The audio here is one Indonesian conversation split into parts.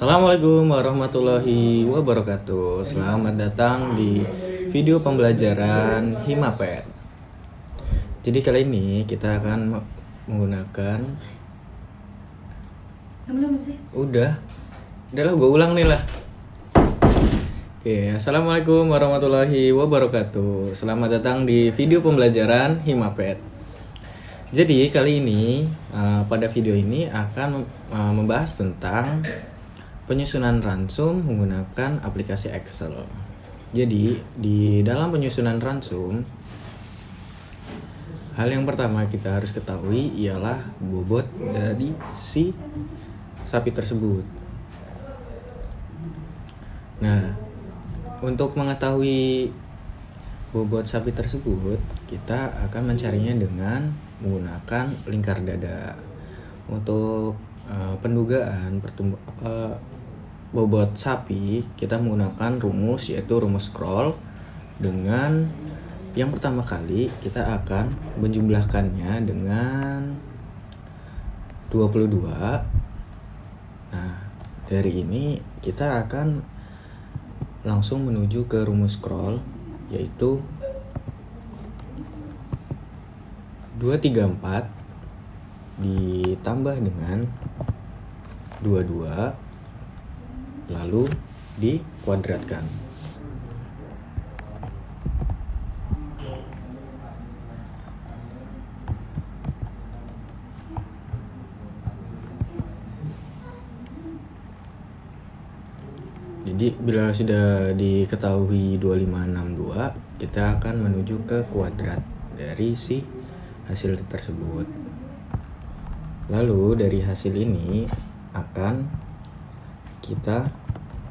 Assalamualaikum warahmatullahi wabarakatuh. Selamat datang di video pembelajaran Himapet. Jadi kali ini kita akan menggunakan Udah lah gue ulang nih lah. Oke, Assalamualaikum warahmatullahi wabarakatuh. Selamat datang di video pembelajaran Himapet. Jadi kali ini pada video ini akan membahas tentang penyusunan ransum menggunakan aplikasi Excel. Jadi di dalam penyusunan ransum, hal yang pertama kita harus ketahui ialah bobot dari si sapi tersebut. Nah, untuk mengetahui bobot sapi tersebut, kita akan mencarinya dengan menggunakan lingkar dada. Untuk pendugaan bobot sapi, kita menggunakan rumus, yaitu rumus scroll. Dengan yang pertama kali kita akan menjumlahkannya dengan 22. Nah, dari ini kita akan langsung menuju ke rumus scroll, yaitu 234 ditambah dengan 22 lalu dikuadratkan. Jadi bila sudah diketahui 2562, kita akan menuju ke kuadrat dari si hasil tersebut. Lalu dari hasil ini akan kita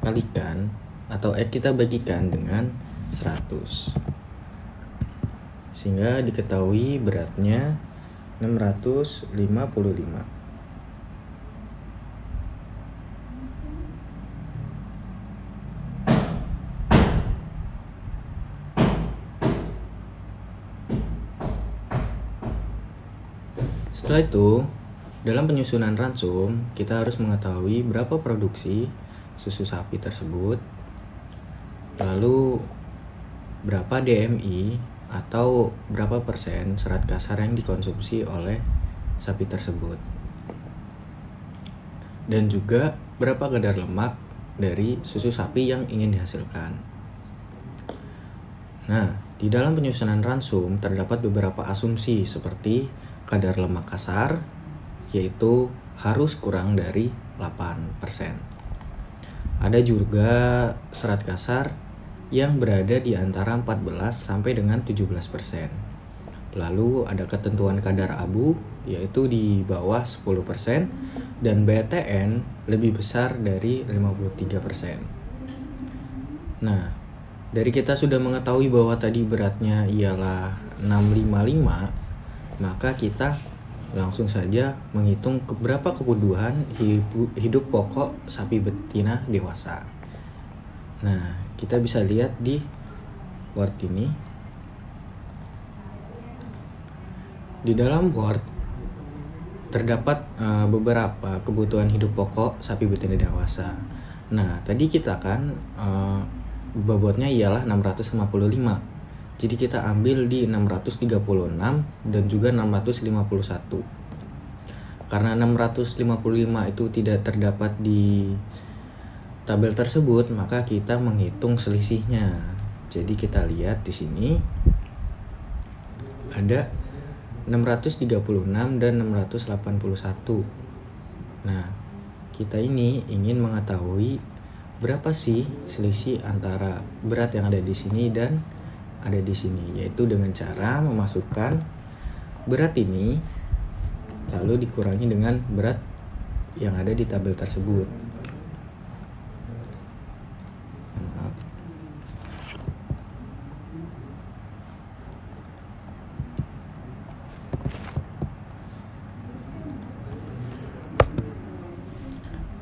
kalikan atau kita bagikan dengan 100, sehingga diketahui beratnya 655. Setelah itu, dalam penyusunan ransum, kita harus mengetahui berapa produksi susu sapi tersebut, lalu berapa DMI atau berapa persen serat kasar yang dikonsumsi oleh sapi tersebut, dan juga berapa kadar lemak dari susu sapi yang ingin dihasilkan. Nah, di dalam penyusunan ransum terdapat beberapa asumsi seperti kadar lemak kasar, yaitu harus kurang dari 8%. Ada juga serat kasar yang berada di antara 14 sampai dengan 17%. Lalu ada ketentuan kadar abu, yaitu di bawah 10%, dan BTN lebih besar dari 53%. Nah, dari kita sudah mengetahui bahwa tadi beratnya ialah 655, maka kita langsung saja menghitung berapa kebutuhan hidup pokok sapi betina dewasa. Nah, kita bisa lihat di Word ini. Di dalam Word terdapat beberapa kebutuhan hidup pokok sapi betina dewasa. Nah, tadi kita kan bobotnya ialah 655. Jadi kita ambil di 636 dan juga 651. Karena 655 itu tidak terdapat di tabel tersebut, maka kita menghitung selisihnya. Jadi kita lihat di sini ada 636 dan 681. Nah, kita ini ingin mengetahui berapa sih selisih antara berat yang ada di sini dan ada di sini, yaitu dengan cara memasukkan berat ini lalu dikurangi dengan berat yang ada di tabel tersebut.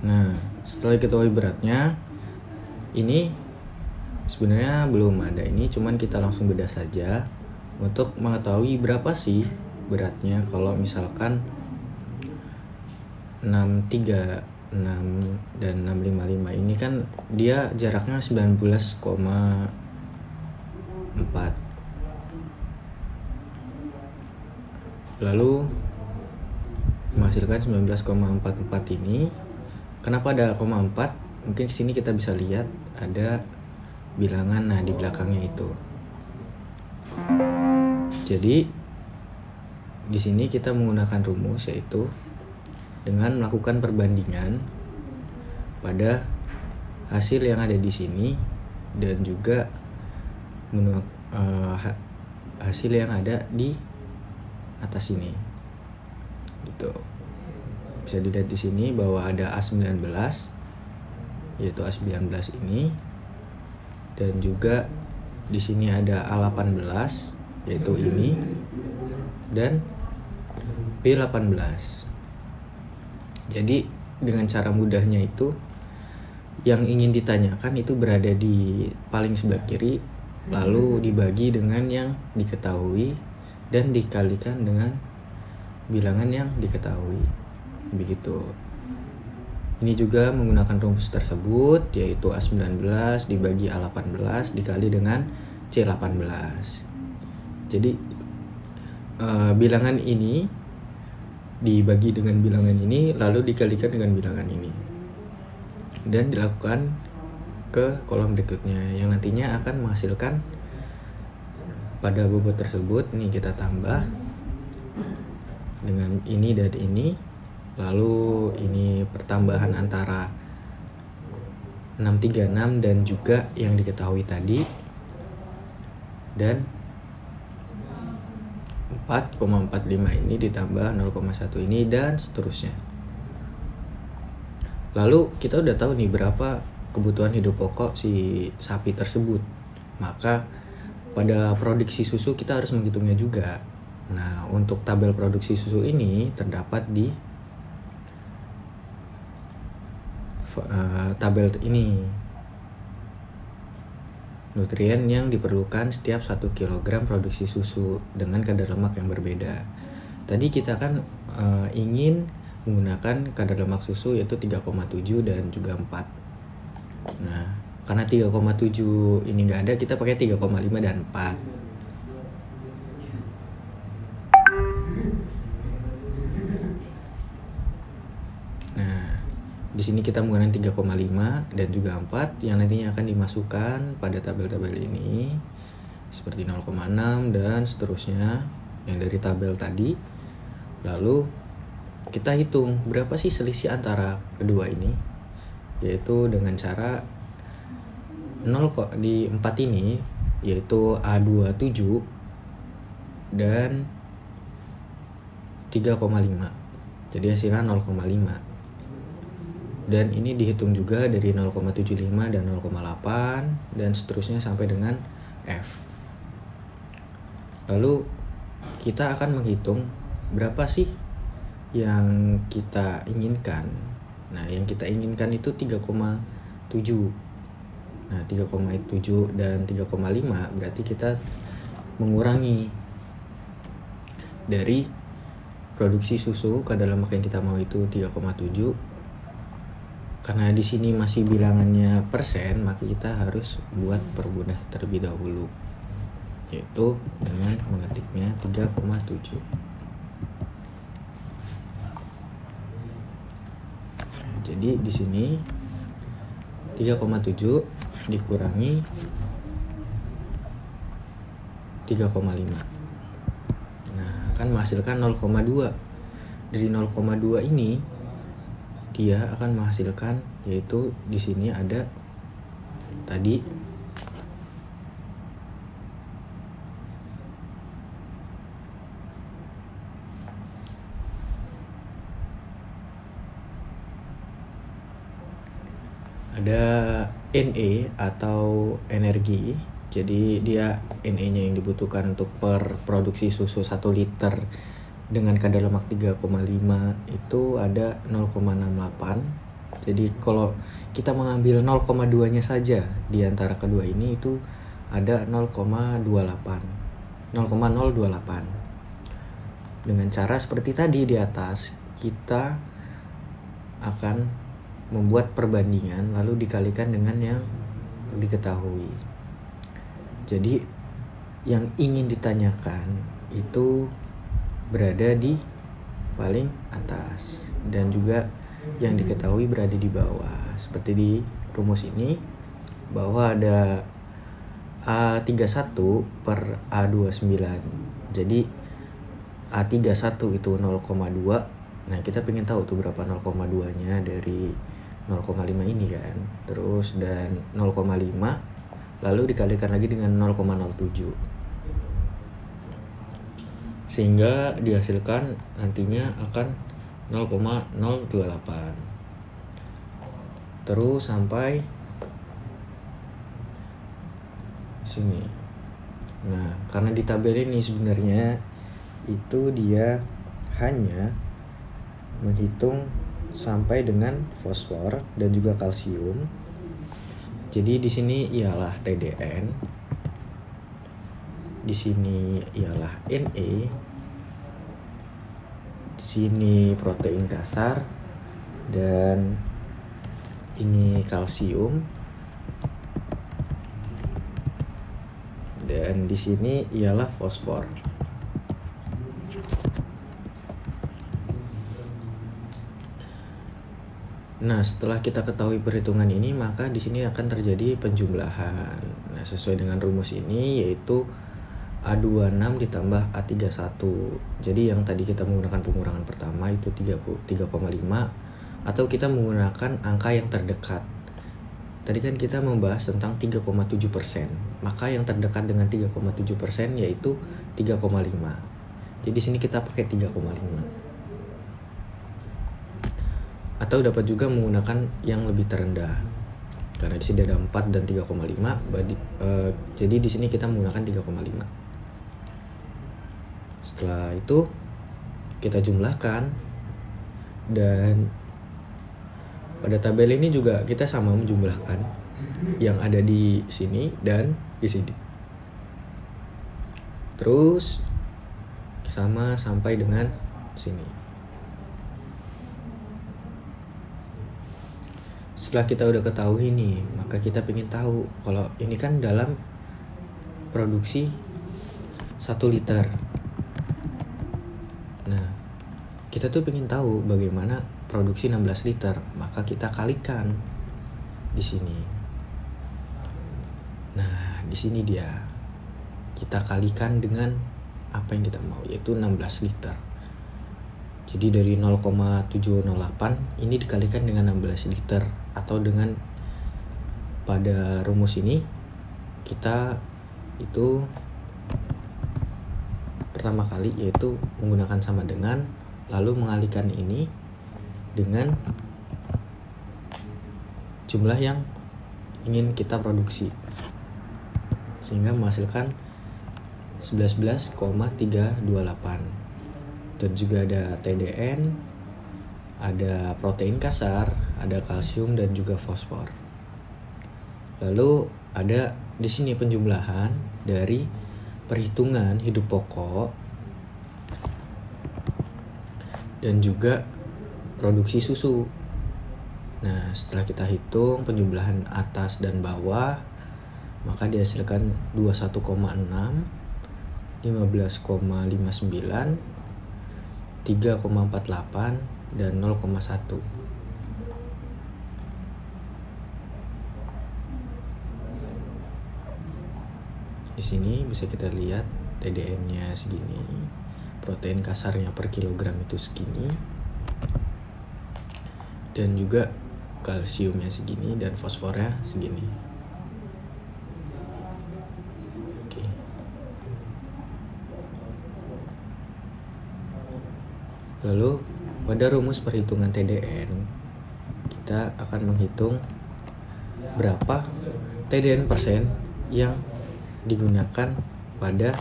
Nah, setelah diketahui beratnya, ini sebenarnya belum ada ini, cuman kita langsung bedah saja untuk mengetahui berapa sih beratnya. Kalau misalkan 63 dan 655 ini kan dia jaraknya 19,4. Lalu menghasilkan 19,44 ini. Kenapa ada 0,4? Mungkin di sini kita bisa lihat ada bilangan di belakangnya itu. Jadi di sini kita menggunakan rumus, yaitu dengan melakukan perbandingan pada hasil yang ada di sini dan juga hasil yang ada di atas ini. Gitu. Bisa dilihat di sini bahwa ada A19, yaitu A19 ini, dan juga di sini ada A18, yaitu ini, dan B18. Jadi dengan cara mudahnya itu, yang ingin ditanyakan itu berada di paling sebelah kiri, lalu dibagi dengan yang diketahui dan dikalikan dengan bilangan yang diketahui. Begitu. Ini juga menggunakan rumus tersebut, yaitu A19 dibagi A18 dikali dengan C18. Jadi bilangan ini dibagi dengan bilangan ini lalu dikalikan dengan bilangan ini dan dilakukan ke kolom berikutnya yang nantinya akan menghasilkan pada bobot tersebut. Ini kita tambah dengan ini dan ini, lalu ini pertambahan antara 636 dan juga yang diketahui tadi, dan 4,45 ini ditambah 0,1 ini, dan seterusnya. Lalu kita udah tahu nih berapa kebutuhan hidup pokok si sapi tersebut. Maka pada produksi susu kita harus menghitungnya juga. Nah, untuk tabel produksi susu ini terdapat di tabel ini. Nutrien yang diperlukan setiap 1 kg produksi susu dengan kadar lemak yang berbeda. Tadi kita kan ingin menggunakan kadar lemak susu yaitu 3,7 dan juga 4. Nah, karena 3,7 ini nggak ada, kita pakai 3,5 dan 4. Di sini kita menggunakan 3,5 dan juga 4 yang nantinya akan dimasukkan pada tabel-tabel ini seperti 0,6 dan seterusnya yang dari tabel tadi. Lalu kita hitung berapa sih selisih antara kedua ini, yaitu dengan cara 0 di 4 ini yaitu A27 dan 3,5. Jadi hasilnya 0,5. Dan ini dihitung juga dari 0,75 dan 0,8 dan seterusnya sampai dengan F. Lalu kita akan menghitung berapa sih yang kita inginkan. Nah, yang kita inginkan itu 3,7. Nah, 3,7 dan 3,5 berarti kita mengurangi dari produksi susu kadar lemak yang kita mau itu 3,7. Karena di sini masih bilangannya persen, maka kita harus buat permudah terlebih dahulu, yaitu dengan mengetiknya 3,7. Jadi di sini 3,7 dikurangi 3,5. Nah, akan menghasilkan 0,2. Dari 0,2 ini dia akan menghasilkan, yaitu di sini ada tadi ada NE atau energi. Jadi dia NE-nya yang dibutuhkan untuk per produksi susu 1 liter dengan kadar lemak 3,5 itu ada 0,68. Jadi kalau kita mengambil 0,2-nya saja di antara kedua ini itu ada 0,28. Dengan cara seperti tadi di atas, kita akan membuat perbandingan lalu dikalikan dengan yang diketahui. Jadi yang ingin ditanyakan itu berada di paling atas dan juga yang diketahui berada di bawah. Seperti di rumus ini bahwa ada A31 per A29. Jadi A31 itu 0,2. Nah kita pengen tahu tuh berapa 0,2 nya dari 0,5 ini kan. Terus dan 0,5 lalu dikalikan lagi dengan 0,07. Sehingga dihasilkan nantinya akan 0,028. Terus sampai sini. Nah, karena di tabel ini sebenarnya itu dia hanya menghitung sampai dengan fosfor dan juga kalsium. Jadi di sini ialah TDN. Di sini ialah Na. Di sini protein kasar dan ini kalsium. Dan di sini ialah fosfor. Nah, setelah kita ketahui perhitungan ini, maka di sini akan terjadi penjumlahan. Nah, sesuai dengan rumus ini yaitu A26 ditambah A31. Jadi yang tadi kita menggunakan pengurangan pertama itu 3,5 atau kita menggunakan angka yang terdekat. Tadi kan kita membahas tentang 3,7%, maka yang terdekat dengan 3,7% yaitu 3,5. Jadi di sini kita pakai 3,5. Atau dapat juga menggunakan yang lebih terendah. Karena di sini ada 4 dan 3,5, jadi di sini kita menggunakan 3,5. Setelah itu kita jumlahkan dan pada tabel ini juga kita sama menjumlahkan yang ada di sini dan di sini. Terus sama sampai dengan sini. Setelah kita udah ketahui nih, maka kita pengen tahu kalau ini kan dalam produksi 1 liter. Nah, kita tuh pengen tahu bagaimana produksi 16 liter, maka kita kalikan di sini. Nah, di sini dia. Kita kalikan dengan apa yang kita mau, yaitu 16 liter. Jadi dari 0,708 ini dikalikan dengan 16 liter atau dengan pada rumus ini kita itu pertama kali yaitu menggunakan sama dengan, lalu mengalihkan ini dengan jumlah yang ingin kita produksi sehingga menghasilkan 11,328. Dan juga ada TDN, ada protein kasar, ada kalsium dan juga fosfor. Lalu ada di sini penjumlahan dari perhitungan hidup pokok dan juga produksi susu. Nah, setelah kita hitung penjumlahan atas dan bawah, maka dihasilkan 21,6, 15,59, 3,48 dan 0,1. Di sini bisa kita lihat TDN-nya segini, protein kasarnya per kilogram itu segini, dan juga kalsiumnya segini dan fosfornya segini. Oke. Lalu pada rumus perhitungan TDN kita akan menghitung berapa TDN persen yang digunakan pada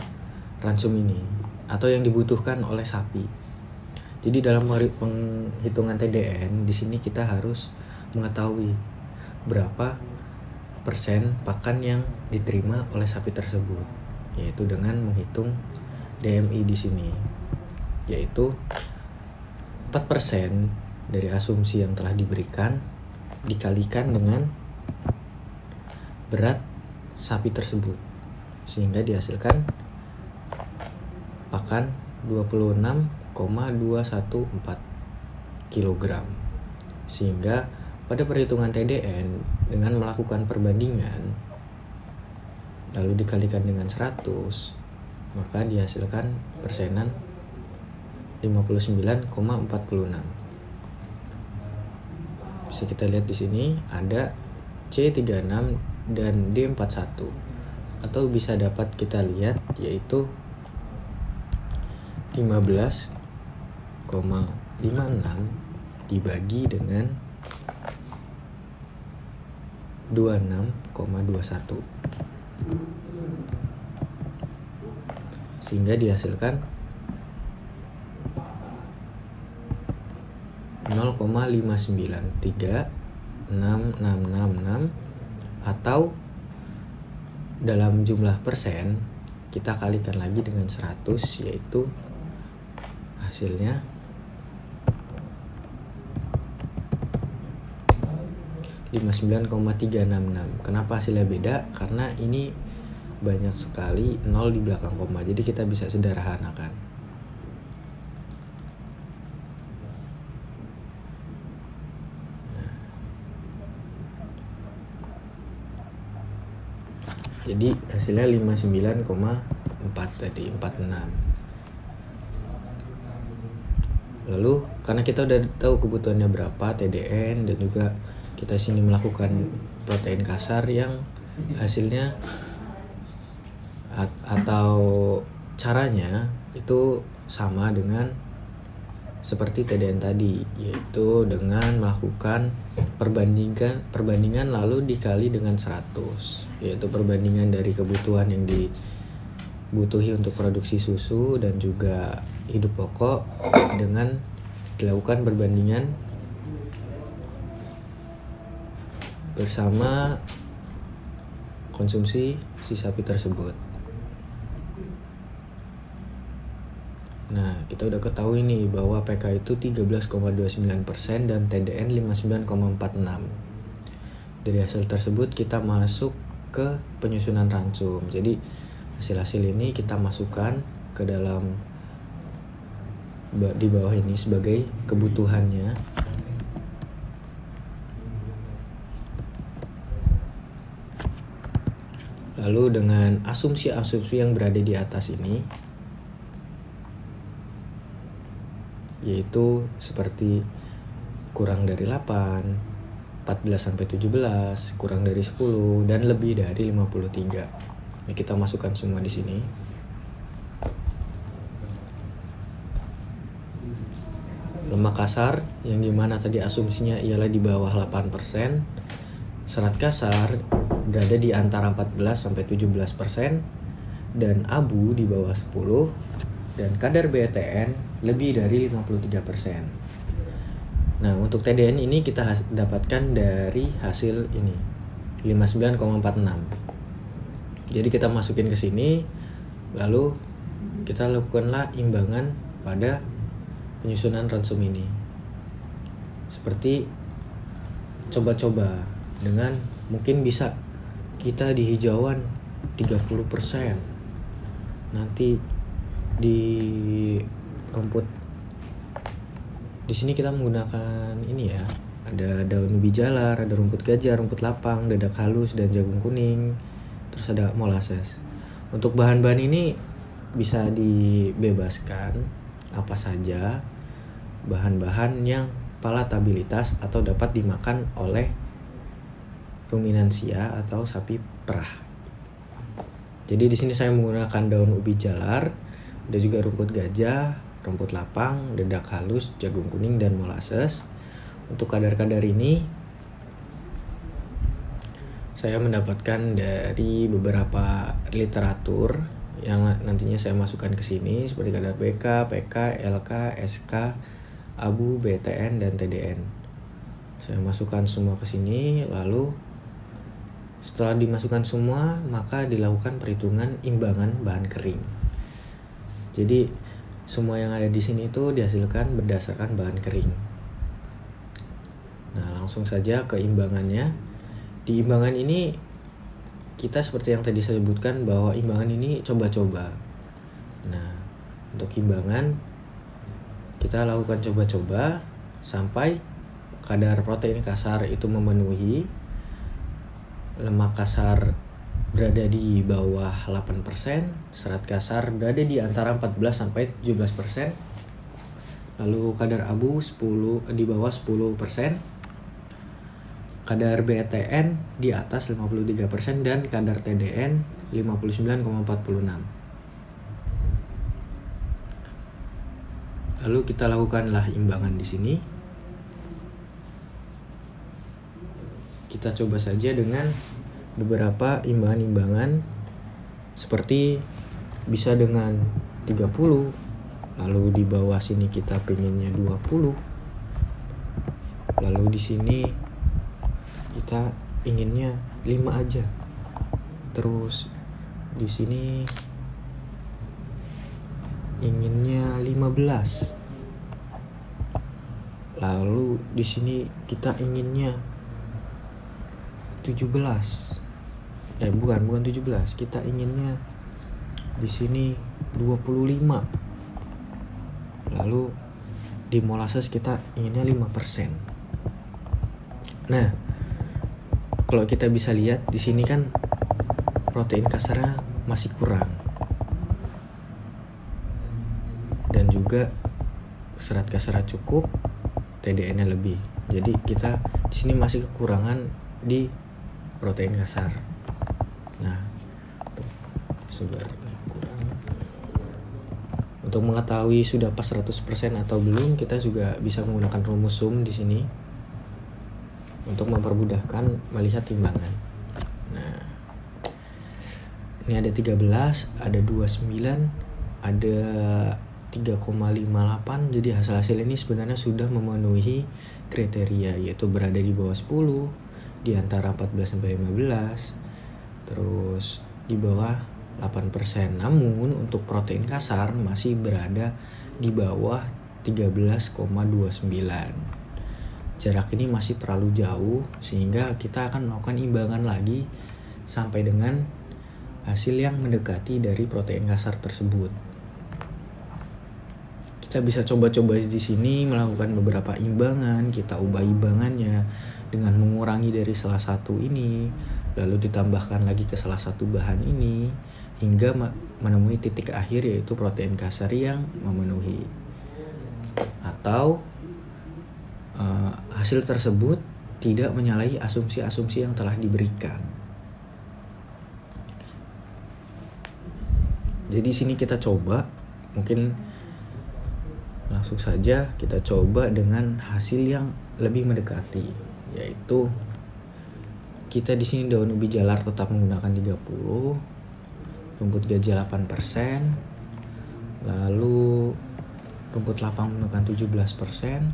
ransum ini atau yang dibutuhkan oleh sapi. Jadi dalam penghitungan TDN di sini kita harus mengetahui berapa persen pakan yang diterima oleh sapi tersebut, yaitu dengan menghitung DMI di sini, yaitu 4% dari asumsi yang telah diberikan dikalikan dengan berat sapi tersebut, sehingga dihasilkan pakan 26,214 kg. Sehingga pada perhitungan TDN dengan melakukan perbandingan lalu dikalikan dengan 100, maka dihasilkan persenan 59,46. Bisa kita lihat di sini ada C36 dan D41, atau bisa dapat kita lihat yaitu 15,56 dibagi dengan 26,21, sehingga dihasilkan 0,5936666, atau dalam jumlah persen kita kalikan lagi dengan 100, yaitu hasilnya 59,366. Kenapa hasilnya beda? Karena ini banyak sekali 0 di belakang koma, jadi kita bisa sederhanakan. Jadi hasilnya 59,4 tadi, 46. Lalu karena kita udah tahu kebutuhannya berapa TDN, dan juga kita sini melakukan protein kasar yang hasilnya atau caranya itu sama dengan seperti TDN tadi, yaitu dengan melakukan perbandingan lalu dikali dengan 100, yaitu perbandingan dari kebutuhan yang dibutuhi untuk produksi susu dan juga hidup pokok dengan dilakukan perbandingan bersama konsumsi si sapi tersebut. Nah, kita udah ketahui nih bahwa PK itu 13,29% dan TDN 59,46. Dari hasil tersebut kita masuk ke penyusunan ransum. Jadi hasil-hasil ini kita masukkan ke dalam di bawah ini sebagai kebutuhannya. Lalu dengan asumsi-asumsi yang berada di atas ini, yaitu seperti kurang dari 8, 14-17, kurang dari 10, dan lebih dari 53. Ini kita masukkan semua di sini. Lemak kasar yang dimana tadi asumsinya ialah di bawah 8%, serat kasar berada di antara 14-17%, dan abu di bawah 10, dan kadar BTN lebih dari 53%. Nah, untuk TDN ini kita dapatkan dari hasil ini 59,46. Jadi kita masukin ke sini, lalu kita lakukanlah imbangan pada penyusunan ransum ini. Seperti coba-coba dengan mungkin bisa kita di hijauan 30%. Nanti di rumput di sini kita menggunakan ini ya, ada daun ubi jalar, ada rumput gajah, rumput lapang, dadak halus, dan jagung kuning, terus ada molasses. Untuk bahan-bahan ini bisa dibebaskan apa saja bahan-bahan yang palatabilitas atau dapat dimakan oleh ruminansia atau sapi perah. Jadi di sini saya menggunakan daun ubi jalar, ada juga rumput gajah, rumput lapang, dadak halus, jagung kuning, dan molasses. Untuk kadar-kadar ini saya mendapatkan dari beberapa literatur yang nantinya saya masukkan ke sini, seperti kadar BK, PK, LK, SK, abu, BTN, dan TDN. Saya masukkan semua ke sini, lalu setelah dimasukkan semua, maka dilakukan perhitungan imbangan bahan kering. Jadi semua yang ada di sini itu dihasilkan berdasarkan bahan kering. Nah, langsung saja ke imbangannya. Di imbangan ini kita seperti yang tadi saya sebutkan bahwa imbangan ini coba-coba. Nah, untuk imbangan kita lakukan coba-coba sampai kadar protein kasar itu memenuhi, lemak kasar berada di bawah 8%, serat kasar berada di antara 14 sampai 17%. Lalu kadar abu di bawah 10%, kadar BTN di atas 53% dan kadar TDN 59,46. Lalu kita lakukanlah imbangan di sini. Kita coba saja dengan beberapa imbangan-imbangan seperti bisa dengan 30, lalu di bawah sini kita pengennya 20, lalu di sini kita inginnya 5 aja, terus di sini inginnya 15, lalu di sini kita inginnya 17, bukan 17, kita inginnya di sini 25, lalu di molasses kita inginnya 5%. Nah, kalau kita bisa lihat di sini kan protein kasarnya masih kurang. Dan juga serat kasarnya cukup, TDN-nya lebih. Jadi kita di sini masih kekurangan di protein kasar. Nah, kurang. Untuk mengetahui sudah pas 100% atau belum, kita juga bisa menggunakan rumus sum di sini untuk mempermudahkan melihat timbangan. Nah, ini ada 13, ada 29, ada 3,58. Jadi hasil ini sebenarnya sudah memenuhi kriteria, yaitu berada di bawah 10, di antara 14 sampai 15, terus di bawah 8%. Namun untuk protein kasar masih berada di bawah 13,29. Jarak ini masih terlalu jauh, sehingga kita akan melakukan imbangan lagi sampai dengan hasil yang mendekati dari protein kasar tersebut. Kita bisa coba-coba di sini melakukan beberapa imbangan. Kita ubah imbangannya dengan mengurangi dari salah satu ini, lalu ditambahkan lagi ke salah satu bahan ini, hingga menemui titik akhir, yaitu protein kasar yang memenuhi. Atau hasil tersebut tidak menyalahi asumsi-asumsi yang telah diberikan. Jadi sini kita coba, mungkin langsung saja kita coba dengan hasil yang lebih mendekati, yaitu kita di sini daun ubi jalar tetap menggunakan 30, rumput gajah 8%, lalu rumput lapang menggunakan 17%.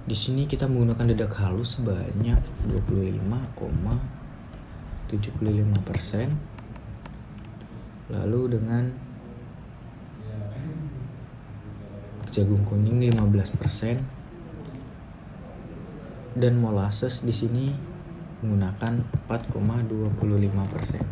Di sini kita menggunakan dedak halus sebanyak 25,75%. Lalu dengan jagung kuning 15%, dan molasses di sini menggunakan 4,25%.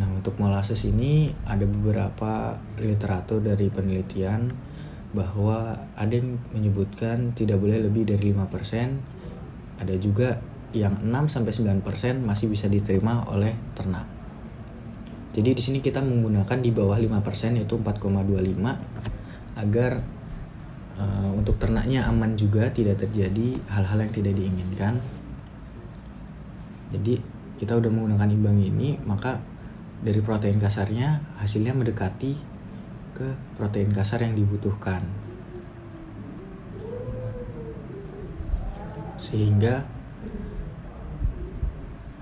Nah, untuk molasses ini ada beberapa literatur dari penelitian bahwa ada yang menyebutkan tidak boleh lebih dari 5%, ada juga yang 6-9% masih bisa diterima oleh ternak. Jadi di sini kita menggunakan di bawah 5%, yaitu 4,25, agar untuk ternaknya aman juga, tidak terjadi hal-hal yang tidak diinginkan. Jadi kita udah menggunakan imbang ini, maka dari protein kasarnya hasilnya mendekati ke protein kasar yang dibutuhkan, sehingga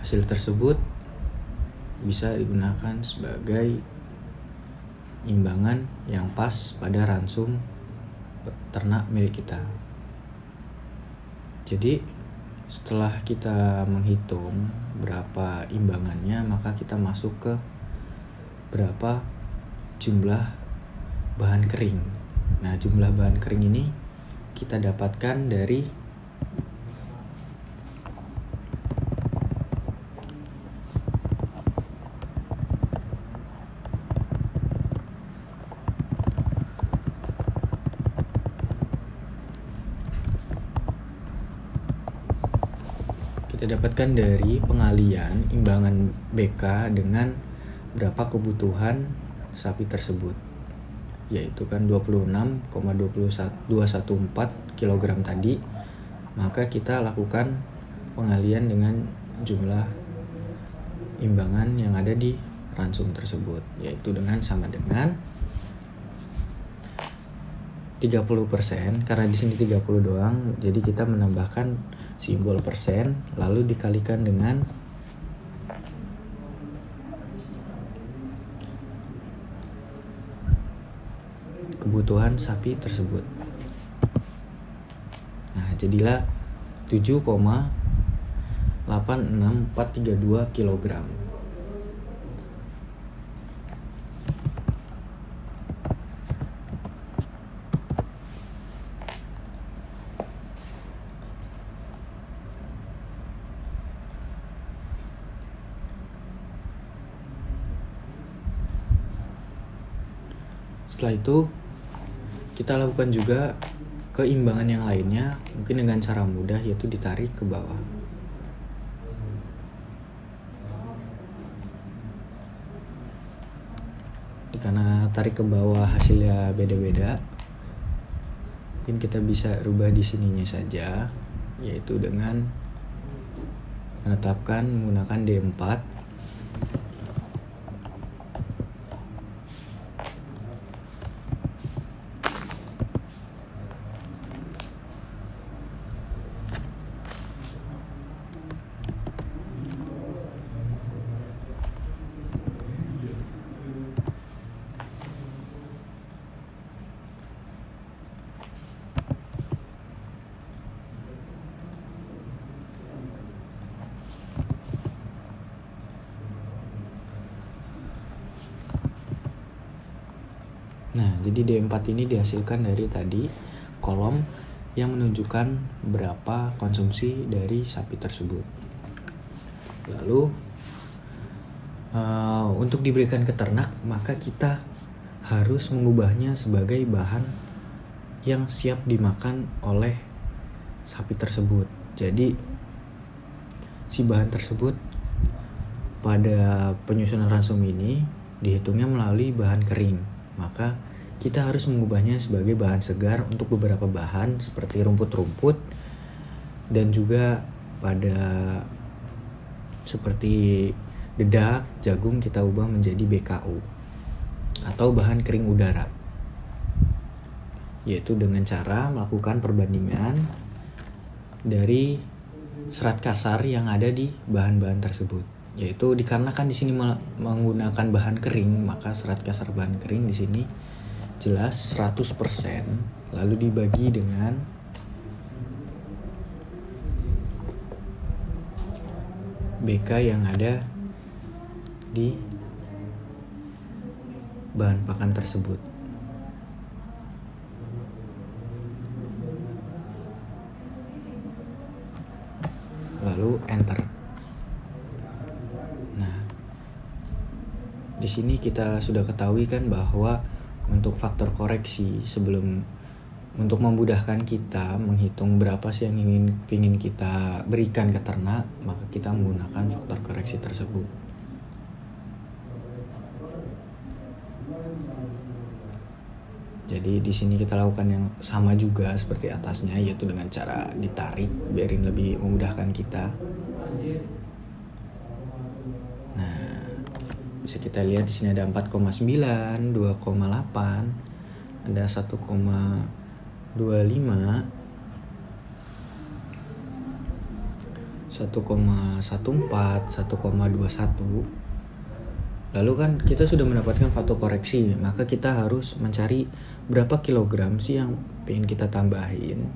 hasil tersebut bisa digunakan sebagai imbangan yang pas pada ransum ternak milik kita. Jadi setelah kita menghitung berapa imbangannya, maka kita masuk ke berapa jumlah bahan kering. Nah, jumlah bahan kering ini kita dapatkan dari pengalian imbangan BK dengan berapa kebutuhan sapi tersebut, yaitu kan 26,214 kg tadi. Maka kita lakukan pengalian dengan jumlah imbangan yang ada di ransum tersebut, yaitu sama dengan 30%. Karena di sini 30 doang, jadi kita menambahkan simbol persen lalu dikalikan dengan kebutuhan sapi tersebut. Nah, jadilah 7,86432 kg. Setelah itu kita lakukan juga keimbangan yang lainnya, mungkin dengan cara mudah, yaitu ditarik ke bawah. Karena tarik ke bawah hasilnya beda-beda, mungkin kita bisa rubah di sininya saja, yaitu dengan menetapkan menggunakan D4. Nah, jadi D4 ini dihasilkan dari tadi kolom yang menunjukkan berapa konsumsi dari sapi tersebut. Lalu untuk diberikan ke ternak, maka kita harus mengubahnya sebagai bahan yang siap dimakan oleh sapi tersebut. Jadi si bahan tersebut pada penyusunan ransum ini dihitungnya melalui bahan kering. Maka kita harus mengubahnya sebagai bahan segar untuk beberapa bahan seperti rumput-rumput, dan juga pada seperti dedak, jagung kita ubah menjadi BKU atau bahan kering udara, yaitu dengan cara melakukan perbandingan dari serat kasar yang ada di bahan-bahan tersebut. Yaitu dikarenakan di sini menggunakan bahan kering, maka serat kasar bahan kering di sini jelas 100%, lalu dibagi dengan BK yang ada di bahan pakan tersebut. Lalu enter. Di sini kita sudah ketahui kan bahwa untuk faktor koreksi untuk memudahkan kita menghitung berapa sih yang ingin kita berikan ke ternak, maka kita menggunakan faktor koreksi tersebut. Jadi di sini kita lakukan yang sama juga seperti atasnya, yaitu dengan cara ditarik biarin lebih memudahkan kita. Bisa kita lihat di sini ada 4,9, 2,8, ada 1,25, 1,14, 1,21. Lalu kan kita sudah mendapatkan faktor koreksi, maka kita harus mencari berapa kilogram sih yang pengen kita tambahin.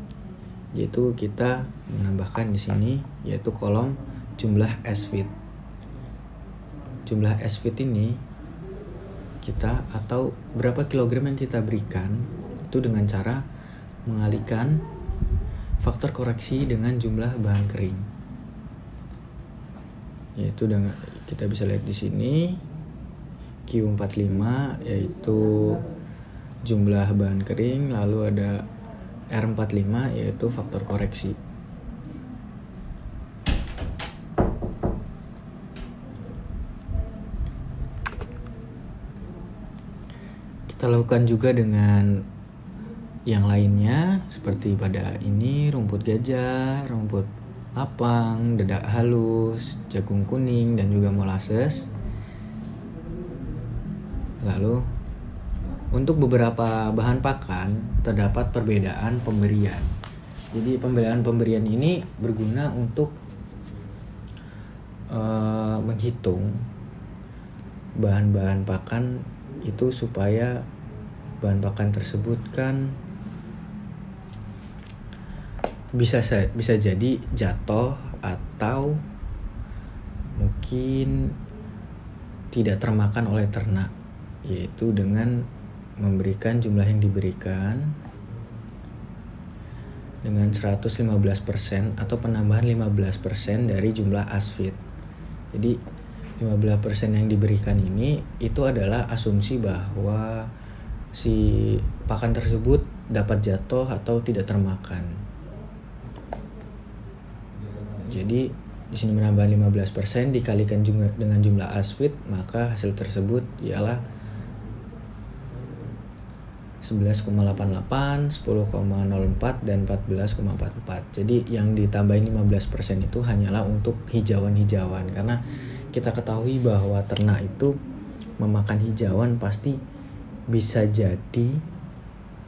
Yaitu kita menambahkan di sini, yaitu kolom jumlah S-feed. Jumlah S-feed ini kita atau berapa kilogram yang kita berikan yaitu dengan cara mengalihkan faktor koreksi dengan jumlah bahan kering. Yaitu dengan kita bisa lihat di sini Q45 yaitu jumlah bahan kering, lalu ada R45 yaitu faktor koreksi. Kita lakukan juga dengan yang lainnya seperti pada ini rumput gajah, rumput lapang, dedak halus, jagung kuning, dan juga molasses. Lalu untuk beberapa bahan pakan terdapat perbedaan pemberian. Jadi pemberian ini berguna untuk menghitung bahan-bahan pakan itu supaya bahan pakan tersebut kan bisa jadi jatuh atau mungkin tidak termakan oleh ternak, yaitu dengan memberikan jumlah yang diberikan dengan 115% atau penambahan 15% dari jumlah asfid. Jadi 15% yang diberikan ini itu adalah asumsi bahwa si pakan tersebut dapat jatuh atau tidak termakan. Jadi di sini menambah 15% dikalikan juga dengan jumlah asfid, maka hasil tersebut ialah 11,88, 10,04 dan 14,44. Jadi yang ditambahin 15% itu hanyalah untuk hijauan-hijauan, karena kita ketahui bahwa ternak itu memakan hijauan pasti bisa jadi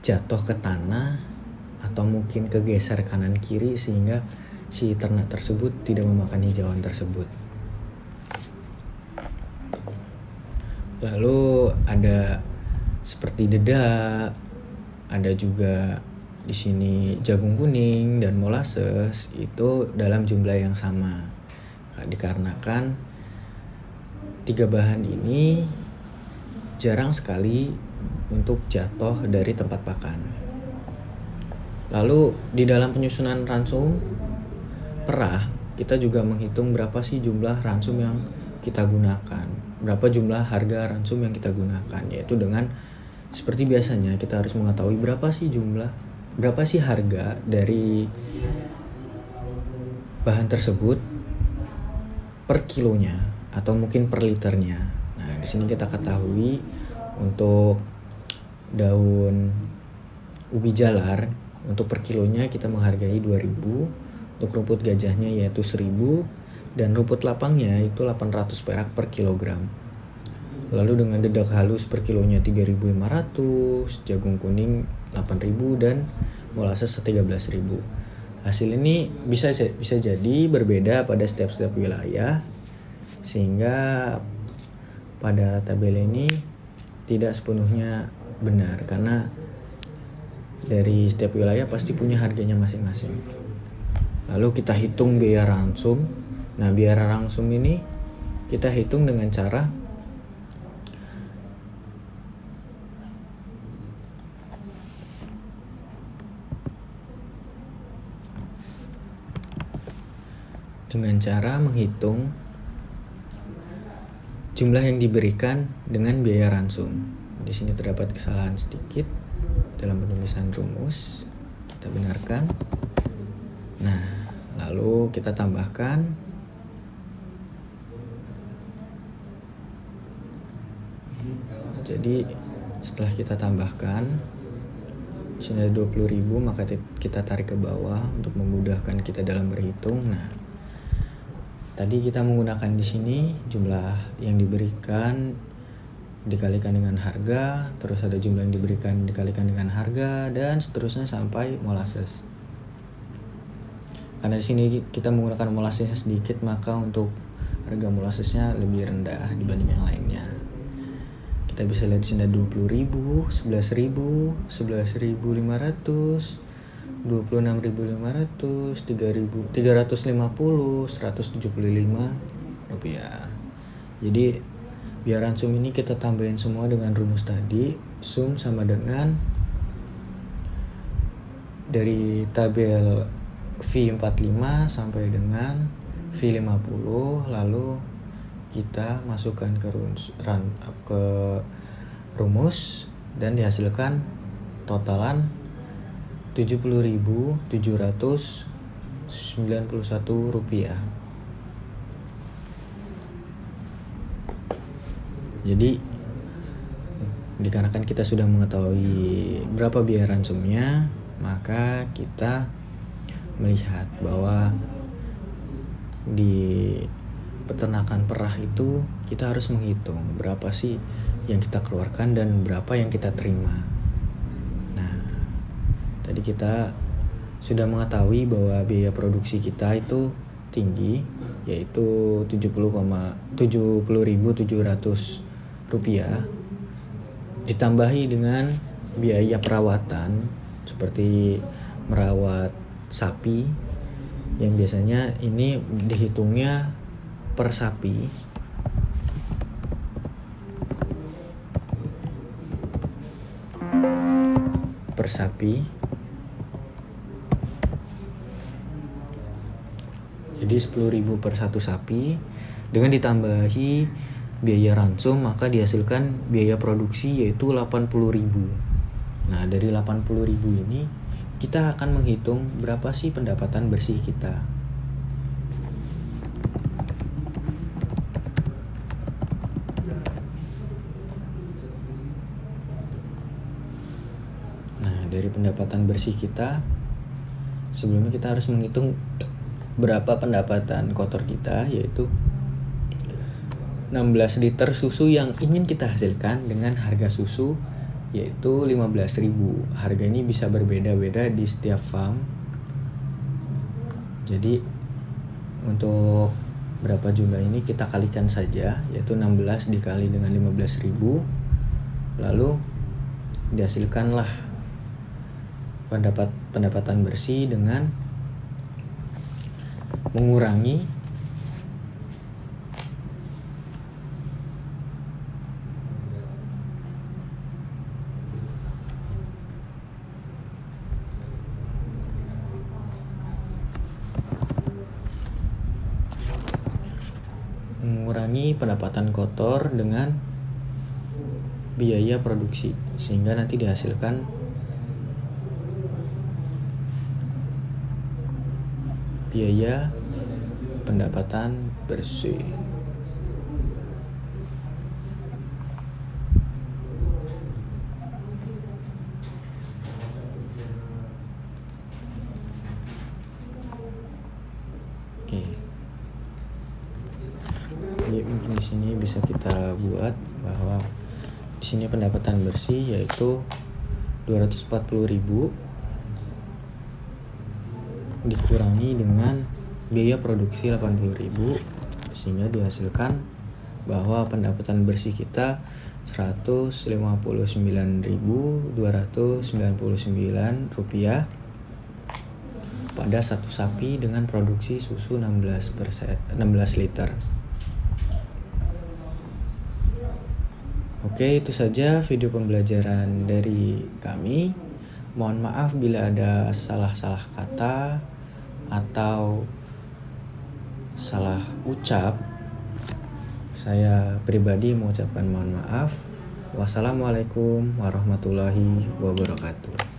jatuh ke tanah atau mungkin kegeser kanan kiri sehingga si ternak tersebut tidak memakan hijauan tersebut. Lalu ada seperti dedak, ada juga di sini jagung kuning dan molasses itu dalam jumlah yang sama. Dikarenakan tiga bahan ini jarang sekali untuk jatuh dari tempat pakan. Lalu di dalam penyusunan ransum perah, kita juga menghitung berapa sih jumlah ransum yang kita gunakan, berapa jumlah harga ransum yang kita gunakan, yaitu dengan seperti biasanya kita harus mengetahui berapa sih harga dari bahan tersebut per kilonya atau mungkin per liternya. Nah, di sini kita ketahui untuk daun ubi jalar untuk per kilonya kita menghargai 2.000, untuk rumput gajahnya yaitu 1.000, dan rumput lapangnya itu 800 perak per kilogram. Lalu dengan dedak halus per kilonya 3.500, jagung kuning 8.000 dan molasses 13.000. Hasil ini bisa jadi berbeda pada setiap wilayah, sehingga pada tabel ini tidak sepenuhnya benar karena dari setiap wilayah pasti punya harganya masing-masing. Lalu kita hitung biaya ransum. Nah, biaya ransum ini kita hitung dengan cara menghitung jumlah yang diberikan dengan biaya ransum. Di sini terdapat kesalahan sedikit dalam penulisan rumus. Kita benarkan. Nah, lalu kita tambahkan. Jadi setelah kita tambahkan, di sini ada 20.000, maka kita tarik ke bawah untuk memudahkan kita dalam berhitung. Nah, tadi kita menggunakan di sini jumlah yang diberikan dikalikan dengan harga, terus ada jumlah yang diberikan dikalikan dengan harga, dan seterusnya sampai molasses. Karena di sini kita menggunakan molassesnya sedikit, maka untuk harga molassesnya lebih rendah dibanding yang lainnya. Kita bisa lihat di sini ada 20.000, 11.000, 11.500, 26.500, 3.350, 175 rupiah. Jadi biaya ransum ini kita tambahin semua dengan rumus tadi. Sum sama dengan dari tabel V45 sampai dengan V50, lalu kita masukkan ke rumus dan dihasilkan totalan Rp70.791. Jadi dikarenakan kita sudah mengetahui berapa biaya ransumnya, maka kita melihat bahwa di peternakan perah itu kita harus menghitung berapa sih yang kita keluarkan dan berapa yang kita terima. Nah, tadi kita sudah mengetahui bahwa biaya produksi kita itu tinggi, yaitu Rp70.700, ditambahi dengan biaya perawatan seperti merawat sapi yang biasanya ini dihitungnya per sapi. Jadi 10.000 per satu sapi, dengan ditambahi biaya ransum, maka dihasilkan biaya produksi yaitu 80.000. Nah, dari 80.000 ini kita akan menghitung berapa sih pendapatan bersih kita. Nah, dari pendapatan bersih kita, sebelumnya kita harus menghitung berapa pendapatan kotor kita, yaitu 16 liter susu yang ingin kita hasilkan dengan harga susu yaitu 15.000. Harga ini bisa berbeda-beda di setiap farm. Jadi untuk berapa jumlah ini kita kalikan saja, yaitu 16 dikali dengan 15.000. Lalu dihasilkanlah pendapatan bersih dengan mengurangi pendapatan kotor dengan biaya produksi, sehingga nanti dihasilkan biaya pendapatan bersih. Oke. Jadi mungkin di sini bisa kita buat bahwa di sini pendapatan bersih yaitu 240.000 dikurangi dengan biaya produksi 80.000, sehingga dihasilkan bahwa pendapatan bersih kita 159.299 rupiah pada satu sapi dengan produksi susu 16 liter. Oke, itu saja video pembelajaran dari kami. Mohon maaf bila ada salah-salah kata atau salah ucap. Saya pribadi mengucapkan mohon maaf. Wassalamualaikum warahmatullahi wabarakatuh.